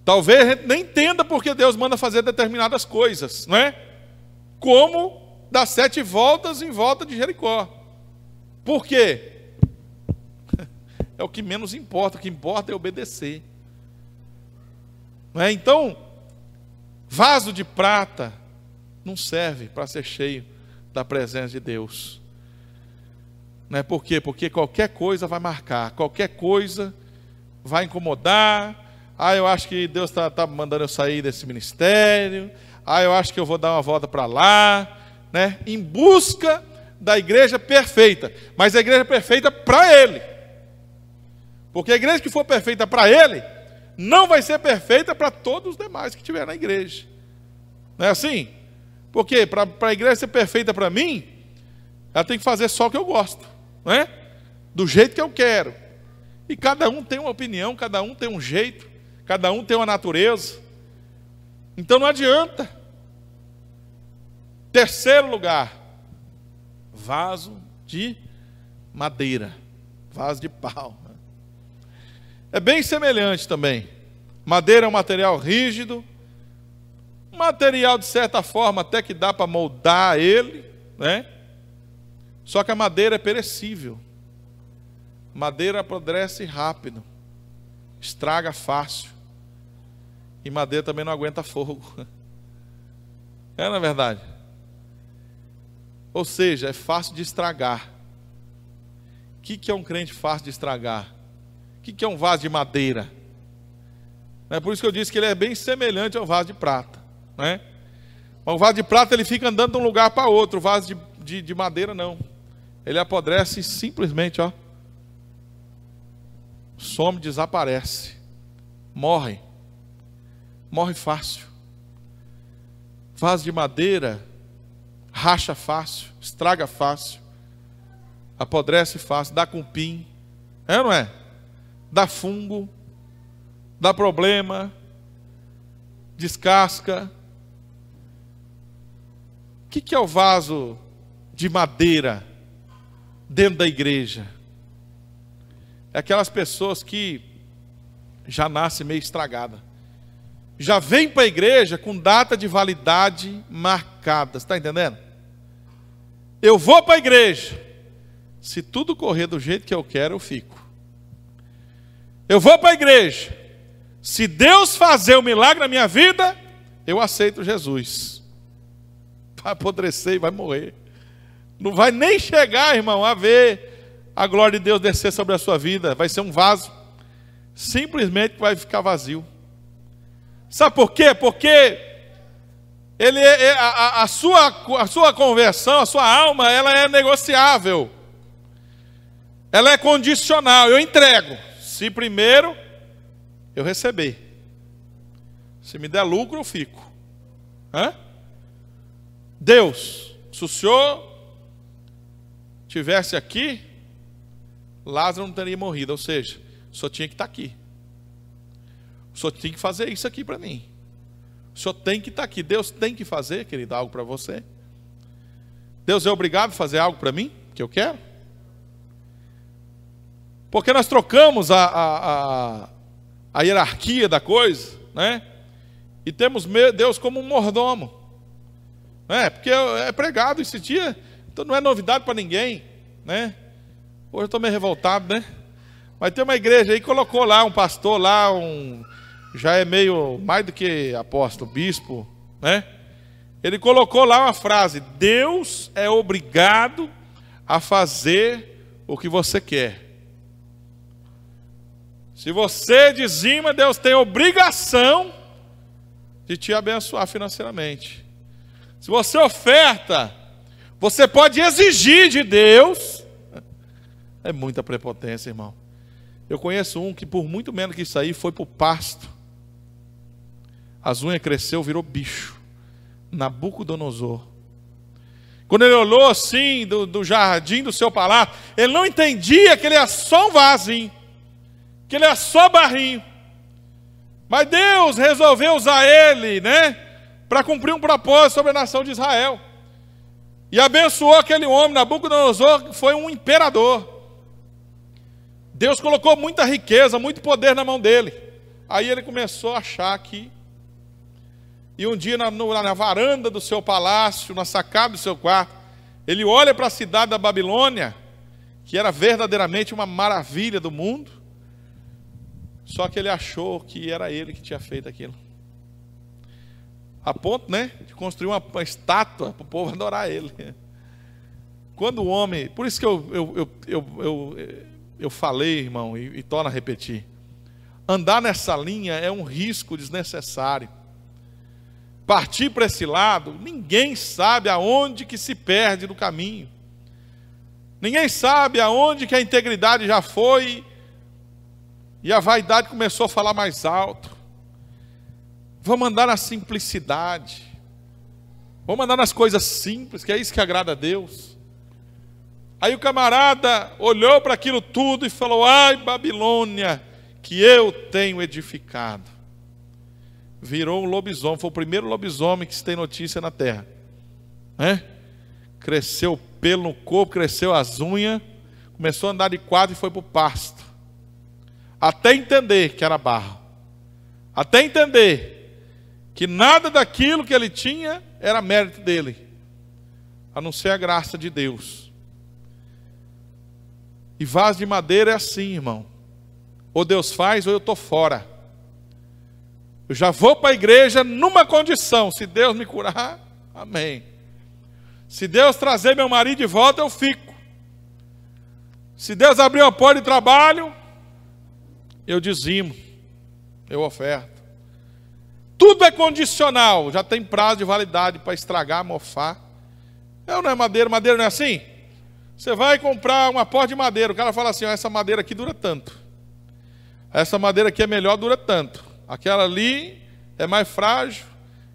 [SPEAKER 1] Talvez a gente nem entenda porque Deus manda fazer determinadas coisas, não é? Como dar 7 voltas em volta de Jericó. Por quê? É o que menos importa, o que importa é obedecer. Não é? Então, vaso de prata não serve para ser cheio da presença de Deus. Não é? Por quê? Porque qualquer coisa vai marcar, qualquer coisa vai incomodar. Eu acho que Deus está mandando eu sair desse ministério. Eu acho que eu vou dar uma volta para lá, né? Em busca da igreja perfeita, mas a igreja perfeita para Ele. Porque a igreja que for perfeita para Ele, não vai ser perfeita para todos os demais que estiver na igreja. Não é assim? Porque para a igreja ser perfeita para mim, ela tem que fazer só o que eu gosto, não é? Do jeito que eu quero. E cada um tem uma opinião, cada um tem um jeito, cada um tem uma natureza. Então não adianta. Terceiro lugar, vaso de madeira, vaso de pau. É bem semelhante também. Madeira é um material rígido, material de certa forma até que dá para moldar ele, né? Só que a madeira é perecível. Madeira apodrece rápido, estraga fácil. E madeira também não aguenta fogo. Não é verdade? Ou seja, é fácil de estragar. O que é um crente fácil de estragar? O que é um vaso de madeira? É por isso que eu disse que ele é bem semelhante ao vaso de prata, né? Mas o vaso de prata ele fica andando de um lugar para outro. O vaso de madeira não. Ele apodrece simplesmente, ó, some, desaparece, morre fácil. Vaso de madeira racha fácil, estraga fácil, apodrece fácil, dá cupim, não é? Dá fungo, dá problema, descasca. O que é o vaso de madeira dentro da igreja? É aquelas pessoas que já nascem meio estragada, já vem para a igreja com data de validade marcada. Está entendendo? Eu vou para a igreja, se tudo correr do jeito que eu quero, eu fico. Eu vou para a igreja, se Deus fazer o milagre na minha vida, eu aceito Jesus. Vai apodrecer e vai morrer. Não vai nem chegar, irmão, a ver a glória de Deus descer sobre a sua vida. Vai ser um vaso simplesmente vai ficar vazio. Sabe por quê? Porque a sua conversão, a sua alma, ela é negociável. Ela é condicional. Eu entrego, se primeiro eu receber. Se me der lucro, eu fico. Deus, se o Senhor tivesse aqui, Lázaro não teria morrido. Ou seja, o Senhor tinha que estar aqui. O Senhor tem que fazer isso aqui para mim. O Senhor tem que estar aqui. Deus tem que fazer, querido, algo para você. Deus é obrigado a fazer algo para mim, que eu quero. Porque nós trocamos a hierarquia da coisa, né? E temos Deus como um mordomo. Porque é pregado esse dia, então não é novidade para ninguém, né? Hoje eu estou meio revoltado, né? Mas tem uma igreja aí que colocou lá um pastor lá, já é meio mais do que apóstolo, bispo, né? Ele colocou lá uma frase: Deus é obrigado a fazer o que você quer. Se você dizima, Deus tem obrigação de te abençoar financeiramente. Se você oferta, você pode exigir de Deus. É muita prepotência, irmão. Eu conheço um que por muito menos que isso aí foi para o pasto. As unhas cresceu, virou bicho. Nabucodonosor. Quando ele olhou assim do jardim do seu palácio, ele não entendia que ele é só um vasinho, que ele é só barrinho. Mas Deus resolveu usar ele, né, para cumprir um propósito sobre a nação de Israel. E abençoou aquele homem. Nabucodonosor, que foi um imperador. Deus colocou muita riqueza, muito poder na mão dele. Aí ele começou a achar que... E um dia na varanda do seu palácio, na sacada do seu quarto, ele olha para a cidade da Babilônia, que era verdadeiramente uma maravilha do mundo. Só que ele achou que era ele que tinha feito aquilo. A ponto, né, de construir uma estátua para o povo adorar ele. Quando o homem... Por isso que eu falei, irmão, e torno a repetir. Andar nessa linha é um risco desnecessário. Partir para esse lado, ninguém sabe aonde que se perde no caminho. Ninguém sabe aonde que a integridade já foi E a vaidade começou a falar mais alto. Vamos andar na simplicidade. Vamos andar nas coisas simples, que é isso que agrada a Deus. Aí o camarada olhou para aquilo tudo e falou: ai, Babilônia, que eu tenho edificado. Virou um lobisomem, foi o primeiro lobisomem que se tem notícia na terra. Cresceu o pelo no corpo, cresceu as unhas, começou a andar de quatro e foi para o pasto. Até entender que era barro. Até entender que nada daquilo que ele tinha era mérito dele, a não ser a graça de Deus. E vaso de madeira é assim, irmão. Ou Deus faz ou eu estou fora. Eu já vou para a igreja numa condição: se Deus me curar, amém. Se Deus trazer meu marido de volta, eu fico. Se Deus abrir uma porta de trabalho, eu dizimo, eu oferto. Tudo é condicional, já tem prazo de validade para estragar, mofar. Não é madeira, madeira não é assim? Você vai comprar uma porta de madeira, o cara fala assim: essa madeira aqui dura tanto. Essa madeira aqui é melhor, dura tanto. Aquela ali é mais frágil,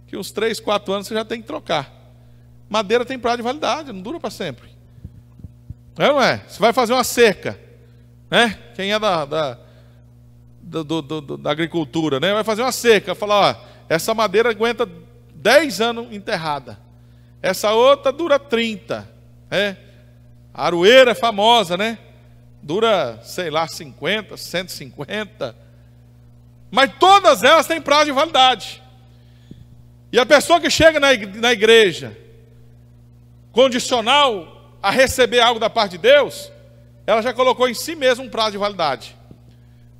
[SPEAKER 1] que uns 3, 4 anos você já tem que trocar. Madeira tem prazo de validade, não dura para sempre. Não é? Você vai fazer uma cerca, né? Quem é da agricultura, né? Vai fazer uma cerca, falar: ó, essa madeira aguenta 10 anos enterrada. Essa outra dura 30. A aroeira é famosa, né? Dura, sei lá, 50, 150. Mas todas elas têm prazo de validade. E a pessoa que chega na igreja condicional a receber algo da parte de Deus, ela já colocou em si mesma um prazo de validade.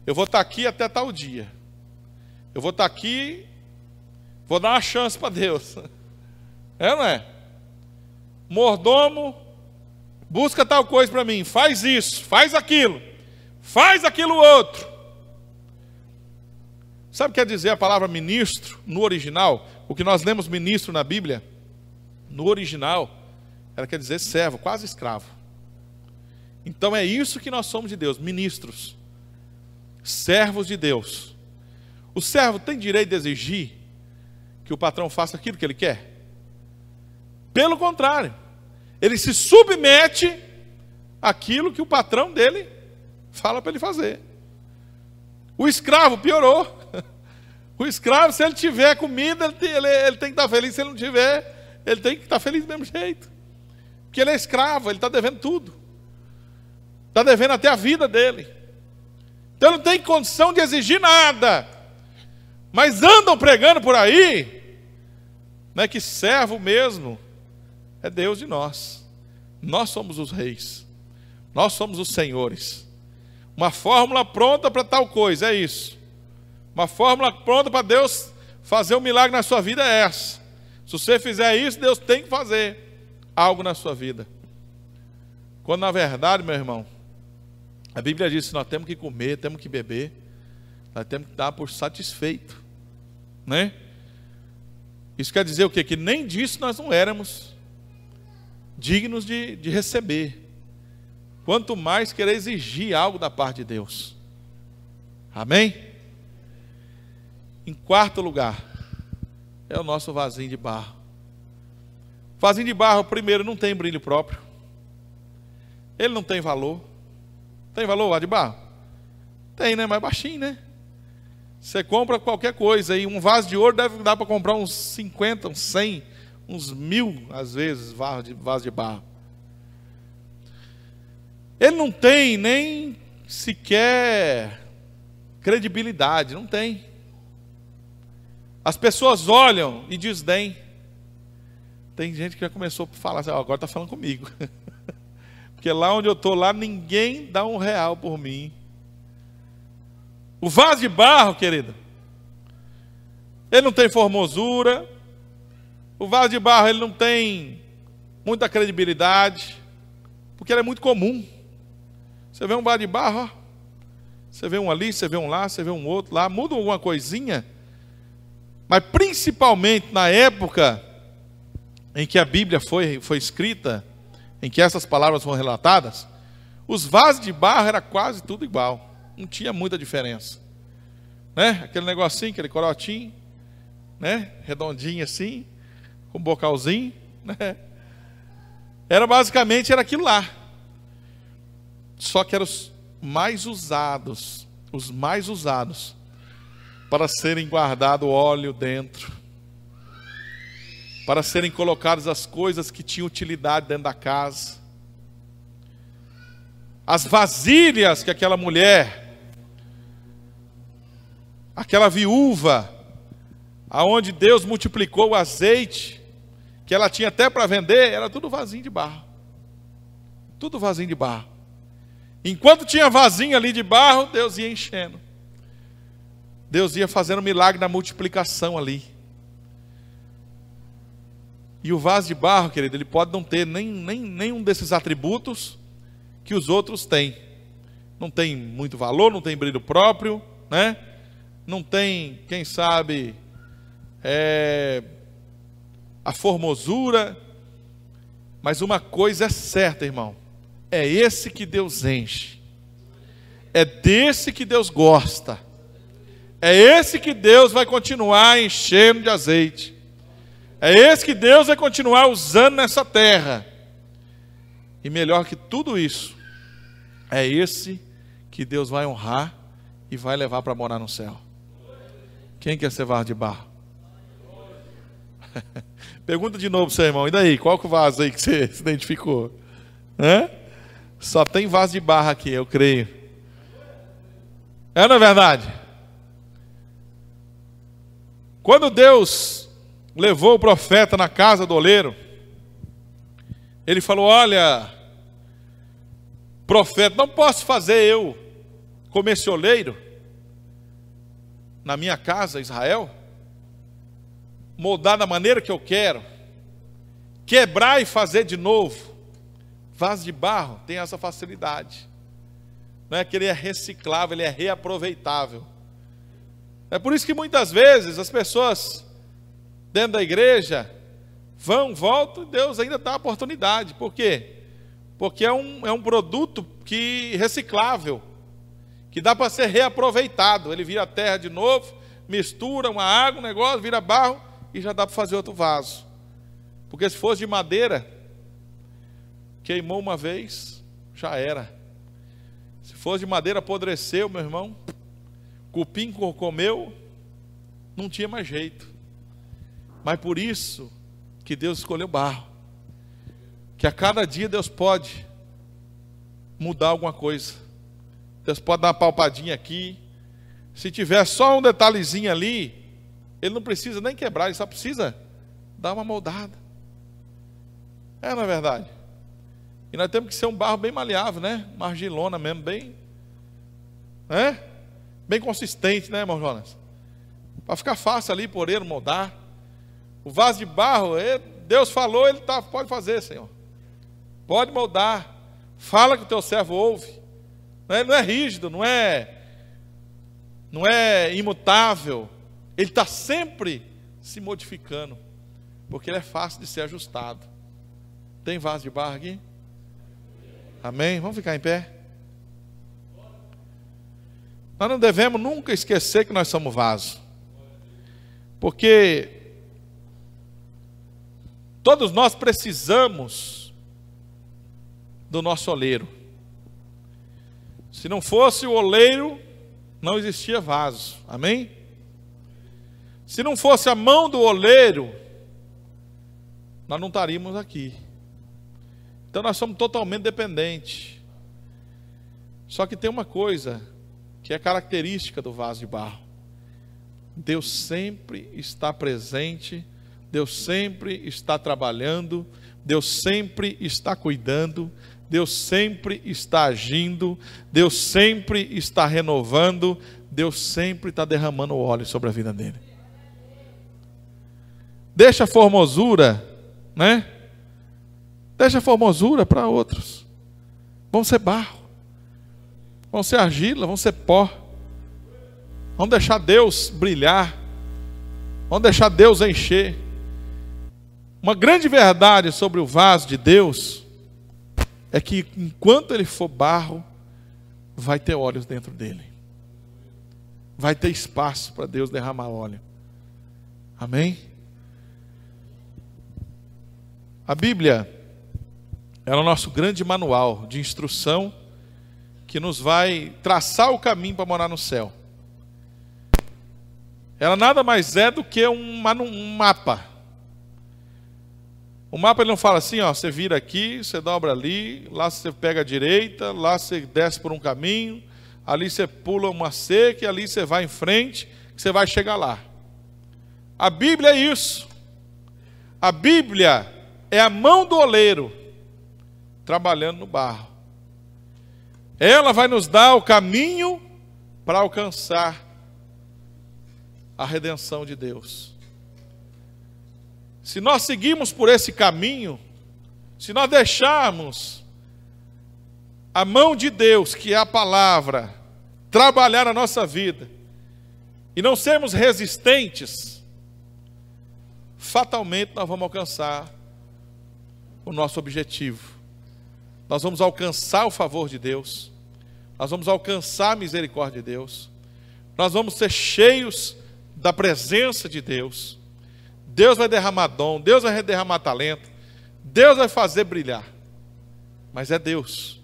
[SPEAKER 1] Eu vou estar aqui até tal dia. Eu vou estar aqui, vou dar uma chance para Deus. Não é? Mordomo, busca tal coisa para mim, faz isso, faz aquilo outro. Sabe o que quer dizer a palavra ministro no original? O que nós lemos ministro na Bíblia, no original, ela quer dizer servo, quase escravo. Então é isso que nós somos de Deus, ministros, servos de Deus. O servo tem direito de exigir que o patrão faça aquilo que ele quer? Pelo contrário, ele se submete àquilo que o patrão dele fala para ele fazer. O escravo piorou. O escravo, se ele tiver comida, ele tem que estar feliz. Se ele não tiver, ele tem que estar feliz do mesmo jeito. Porque ele é escravo, ele está devendo tudo. Está devendo até a vida dele. Então não tem condição de exigir nada. Mas andam pregando por aí, né, que servo mesmo é Deus de nós. Nós somos os reis. Nós somos os senhores. Uma fórmula pronta para tal coisa, é isso. Uma fórmula pronta para Deus fazer um milagre na sua vida é essa. Se você fizer isso, Deus tem que fazer algo na sua vida. Quando na verdade, meu irmão, a Bíblia diz que nós temos que comer, temos que beber, nós temos que dar por satisfeito, né? Isso quer dizer o quê? Que nem disso nós não éramos dignos de receber. Quanto mais querer exigir algo da parte de Deus. Amém? Em quarto lugar, é o nosso vasinho de barro. Vasinho de barro, primeiro, não tem brilho próprio. Ele não tem valor. Tem valor o vaso de barro? Tem, né? Mas baixinho, né? Você compra qualquer coisa e um vaso de ouro deve dar para comprar uns 50, uns 100, uns 1000, às vezes, vaso de barro. Ele não tem nem sequer credibilidade, não tem. As pessoas olham e desdém. Tem gente que já começou a falar assim: ó, agora está falando comigo. Porque lá onde eu estou, lá ninguém dá R$1 por mim. O vaso de barro, querido, ele não tem formosura. O vaso de barro, ele não tem muita credibilidade, porque ele é muito comum. Você vê um vaso de barro, ó, você vê um ali, você vê um lá, você vê um outro lá, muda alguma coisinha. Mas principalmente na época em que a Bíblia foi escrita, em que essas palavras foram relatadas, os vasos de barro era quase tudo igual. não tinha muita diferença, né? Aquele negocinho, aquele corotinho, né? Redondinho assim, com um bocalzinho, né? Era basicamente aquilo lá. Só que eram os mais usados para serem guardado óleo dentro, para serem colocadas as coisas que tinham utilidade dentro da casa. As vasilhas que aquela mulher, aquela viúva, aonde Deus multiplicou o azeite, que ela tinha até para vender, era tudo vasinho de barro. Tudo vasinho de barro. Enquanto tinha vasinho ali de barro, Deus ia enchendo. Deus ia fazendo milagre na multiplicação ali. E o vaso de barro, querido, ele pode não ter nenhum desses atributos que os outros têm. Não tem muito valor, não tem brilho próprio, né? Não tem, quem sabe, a formosura. Mas uma coisa é certa, irmão. É esse que Deus enche. É desse que Deus gosta. É esse que Deus vai continuar enchendo de azeite. É esse que Deus vai continuar usando nessa terra. E melhor que tudo isso, é esse que Deus vai honrar e vai levar para morar no céu. Quem quer ser vaso de barro? Pergunta de novo, seu irmão. E daí, qual que é o vaso aí que você se identificou? Só tem vaso de barro aqui, eu creio. Não é verdade? Quando Deus levou o profeta na casa do oleiro, ele falou: olha, profeta, não posso fazer eu, como esse oleiro, na minha casa, Israel, moldar da maneira que eu quero, quebrar e fazer de novo. Vaso de barro tem essa facilidade. Não é que ele é reciclável, ele é reaproveitável. É por isso que muitas vezes as pessoas dentro da igreja vão, voltam, e Deus ainda dá a oportunidade. Por quê? Porque é um produto reciclável, que dá para ser reaproveitado. Ele vira terra de novo, mistura uma água, um negócio, vira barro e já dá para fazer outro vaso. Porque se fosse de madeira, queimou uma vez, já era. Se fosse de madeira, apodreceu, meu irmão, cupim comeu, não tinha mais jeito. Mas por isso que Deus escolheu barro, que a cada dia Deus pode mudar alguma coisa. Deus pode dar uma palpadinha aqui. Se tiver só um detalhezinho ali, ele não precisa nem quebrar, ele só precisa dar uma moldada. Não é verdade? E nós temos que ser um barro bem maleável, né? Uma argilona mesmo, bem consistente, né, irmão Jonas? Para ficar fácil ali, por ele moldar. O vaso de barro, Deus falou, ele pode fazer, Senhor. Pode moldar. Fala que o teu servo ouve. Ele não é rígido, não é imutável. Ele está sempre se modificando, porque ele é fácil de ser ajustado. Tem vaso de barro aqui? Amém? Vamos ficar em pé? Nós não devemos nunca esquecer que nós somos vaso, porque todos nós precisamos do nosso oleiro. Se não fosse o oleiro, não existia vaso. Amém? Se não fosse a mão do oleiro, nós não estaríamos aqui. Então nós somos totalmente dependentes. Só que tem uma coisa que é característica do vaso de barro. Deus sempre está presente, Deus sempre está trabalhando, Deus sempre está cuidando, Deus sempre está agindo, Deus sempre está renovando, Deus sempre está derramando óleo sobre a vida dele. Deixa a formosura, né? Deixa a formosura para outros. Vão ser barro, vão ser argila, vão ser pó. Vamos deixar Deus brilhar, vamos deixar Deus encher. Uma grande verdade sobre o vaso de Deus é que enquanto ele for barro, vai ter óleos dentro dele. Vai ter espaço para Deus derramar óleo. Amém? A Bíblia é o nosso grande manual de instrução que nos vai traçar o caminho para morar no céu. Ela nada mais é do que um mapa. O mapa ele não fala assim, ó, você vira aqui, você dobra ali, lá você pega a direita, lá você desce por um caminho, ali você pula uma seca e ali você vai em frente, que você vai chegar lá. A Bíblia é isso. A Bíblia é a mão do oleiro trabalhando no barro. Ela vai nos dar o caminho para alcançar a redenção de Deus. Se nós seguirmos por esse caminho, se nós deixarmos a mão de Deus, que é a palavra, trabalhar a nossa vida, e não sermos resistentes, fatalmente nós vamos alcançar o nosso objetivo. Nós vamos alcançar o favor de Deus, nós vamos alcançar a misericórdia de Deus, nós vamos ser cheios da presença de Deus. Deus vai derramar dom, Deus vai derramar talento, Deus vai fazer brilhar, mas é Deus.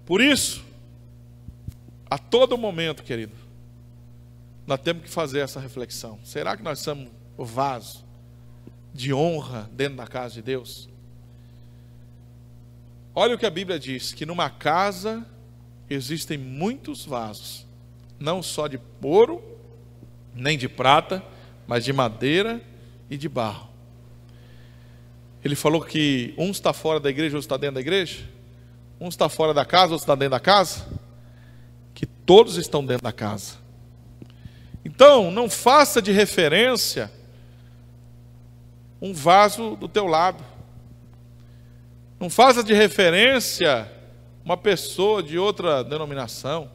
[SPEAKER 1] Por isso, a todo momento, querido, nós temos que fazer essa reflexão. Será que nós somos o vaso de honra dentro da casa de Deus? Olha o que a Bíblia diz, que numa casa existem muitos vasos, não só de ouro, nem de prata, mas de madeira e de barro. Ele falou que um está fora da igreja, outro está dentro da igreja, um está fora da casa, outro está dentro da casa, que todos estão dentro da casa. Então, não faça de referência um vaso do teu lado. Não faça de referência uma pessoa de outra denominação.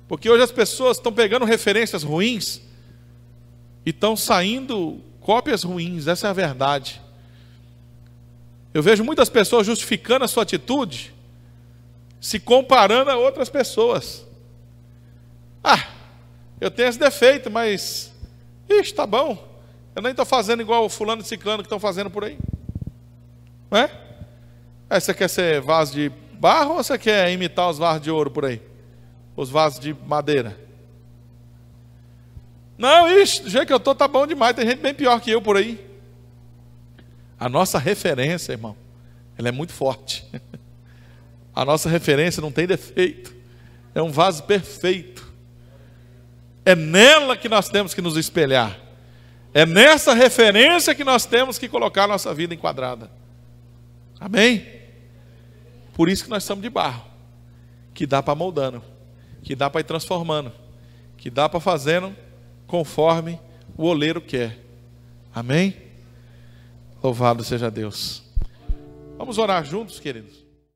[SPEAKER 1] Porque hoje as pessoas estão pegando referências ruins e estão saindo cópias ruins, essa é a verdade. Eu vejo muitas pessoas justificando a sua atitude, se comparando a outras pessoas. Ah, eu tenho esse defeito, mas está bom, eu nem estou fazendo igual o fulano e ciclano que estão fazendo por aí. Não é? Você quer ser vaso de barro ou você quer imitar os vasos de ouro por aí? Os vasos de madeira? Não, do jeito que eu estou tá bom demais, tem gente bem pior que eu por aí. A nossa referência, irmão, ela é muito forte. A nossa referência não tem defeito, é um vaso perfeito. É nela que nós temos que nos espelhar, é nessa referência que nós temos que colocar a nossa vida enquadrada. Amém? Por isso que nós somos de barro, que dá para moldando, que dá para ir transformando, que dá para fazendo conforme o oleiro quer. Amém? Louvado seja Deus. Vamos orar juntos, queridos.